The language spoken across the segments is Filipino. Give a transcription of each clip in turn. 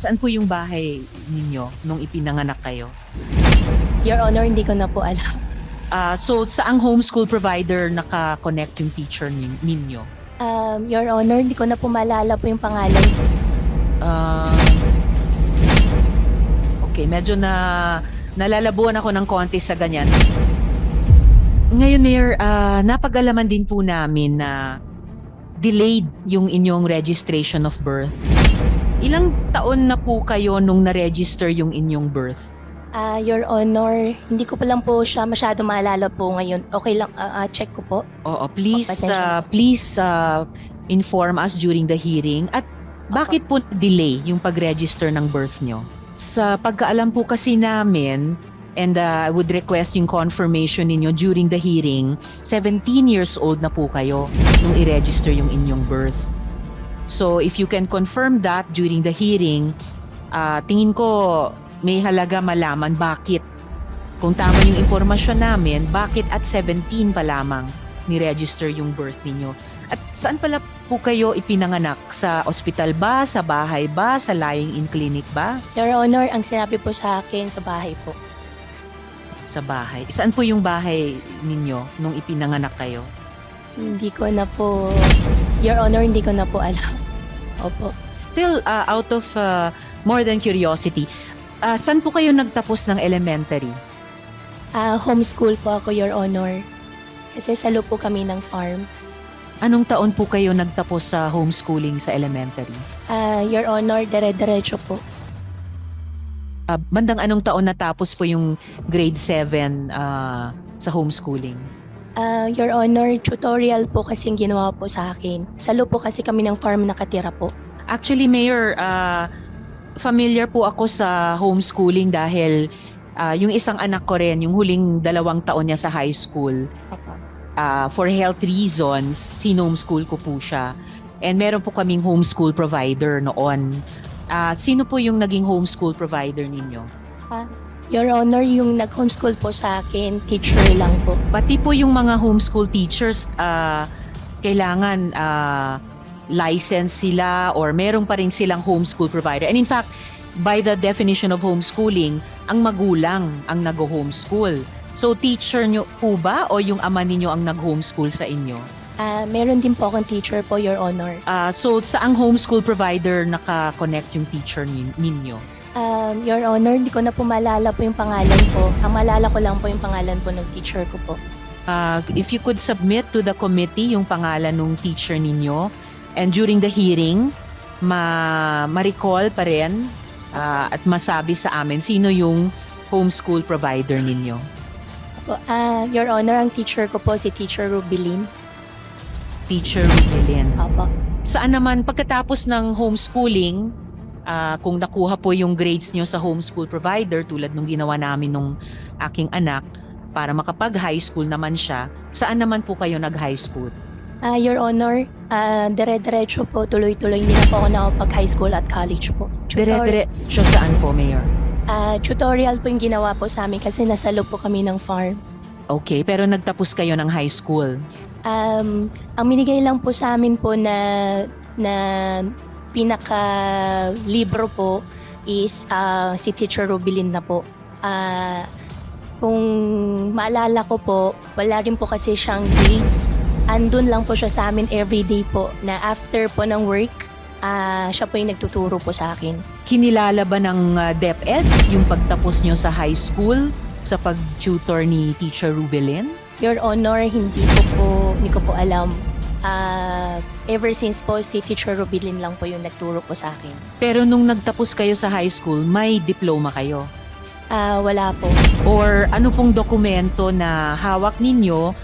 Saan po yung bahay ninyo nung ipinanganak kayo? Your Honor, hindi ko na po alam. So, saang homeschool provider naka-connect yung teacher ninyo? Your Honor, hindi ko na po maalala po yung pangalan. Ah, okay, medyo nalalabuan ako ng konti sa ganyan. Ngayon, Mayor, napag-alaman din po namin na delayed yung inyong registration of birth. Ilang taon na po kayo nung na-register yung inyong birth? Your Honor, hindi ko pa lang po siya masyado maalala po ngayon. Okay lang, check ko po. Oo, please, Pasensya. please inform us during the hearing. At bakit po delay yung pag-register ng birth nyo? Sa pagkaalam po kasi namin, and I would request yung confirmation ninyo during the hearing, 17 years old na po kayo nung i-register yung inyong birth. So if you can confirm that during the hearing, tingin ko may halaga malaman bakit. Kung tama yung impormasyon namin, bakit at 17 pa lamang ni-register yung birth ninyo? At saan pala po kayo ipinanganak? Sa ospital ba? Sa bahay ba? Sa lying-in clinic ba? Your Honor, ang sinabi po sa akin sa bahay po. Sa bahay. Saan po yung bahay ninyo nung ipinanganak kayo? Hindi ko na po, Your Honor, hindi ko na po alam. Opo. Still, out of more than curiosity, saan po kayo nagtapos ng elementary? Homeschool po ako, Your Honor. Kasi salo po kami ng farm. Anong taon po kayo nagtapos sa homeschooling sa elementary? Your Honor, dire-diretso po. Bandang anong taon natapos po yung grade 7 sa homeschooling? Your Honor, tutorial po kasing ginawa po sa akin. Salo po kasi kami ng farm nakatira po. Actually, Mayor, familiar po ako sa homeschooling dahil yung isang anak ko rin, yung huling 2 taon niya sa high school, for health reasons, sinomeschool ko po siya. And meron po kaming homeschool provider noon. Sino po yung naging homeschool provider ninyo? Your Honor, yung nag-homeschool po sa akin, teacher lang po. Pati po yung mga homeschool teachers, kailangan license sila or meron pa rin silang homeschool provider. And in fact, by the definition of homeschooling, ang magulang ang nag-homeschool. So teacher nyo po ba o yung ama ninyo ang nag-homeschool sa inyo? Meron din po akong teacher po, Your Honor. So saang homeschool provider naka-connect yung teacher ninyo? Your Honor, hindi ko na po maalala po yung pangalan po. Ang maalala ko lang po yung pangalan po ng teacher ko po. If you could submit to the committee yung pangalan ng teacher ninyo, and during the hearing, ma-recall pa rin at masabi sa amin sino yung homeschool provider ninyo. Your Honor, ang teacher ko po si Teacher Rubilin. Teacher Rubilin. Opo. Saan naman pagkatapos ng homeschooling, kung nakuha po yung grades nyo sa homeschool provider tulad nung ginawa namin nung aking anak para makapag-high school naman siya, saan naman po kayo nag-high school? Your Honor, dire-diretso po, tuloy-tuloy hindi na po ako nakapag-high school at college po. Dire-diretso saan po, Mayor? Tutorial po yung ginawa po sa amin kasi nasalo po kami ng farm. Okay, pero nagtapos kayo ng high school. Ang minigay lang po sa amin po na pinaka-libro po is si Teacher Rubilin na po. Kung maalala ko po, wala rin po kasi siyang grades. Andun lang po siya sa amin everyday po na after po ng work, siya po yung nagtuturo po sa akin. Kinilala ba ng DepEd yung pagtapos nyo sa high school sa pag-tutor ni Teacher Rubilin? Your Honor, hindi ko po alam. Ever since po, si Teacher Rubilin lang po yung nagturo po sa akin. Pero nung nagtapos kayo sa high school, may diploma kayo? Wala po. Or ano pong dokumento na hawak ninyo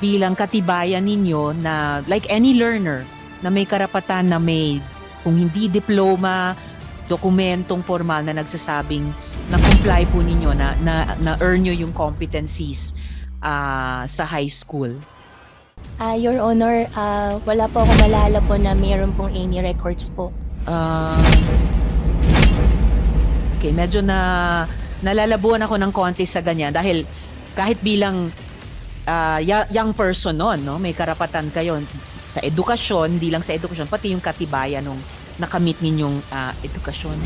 bilang katibayan ninyo na like any learner na may karapatan na may, kung hindi diploma, dokumentong formal na nagsasabing na comply po ninyo na earn nyo yung competencies sa high school? Your Honor, wala po ako malala po na mayroon pong any records po. Okay, medyo nalalabuan ako ng konti sa ganyan dahil kahit bilang young person noon, no, may karapatan kayo sa edukasyon, hindi lang sa edukasyon, pati yung katibayan ng nakamit ninyong edukasyon?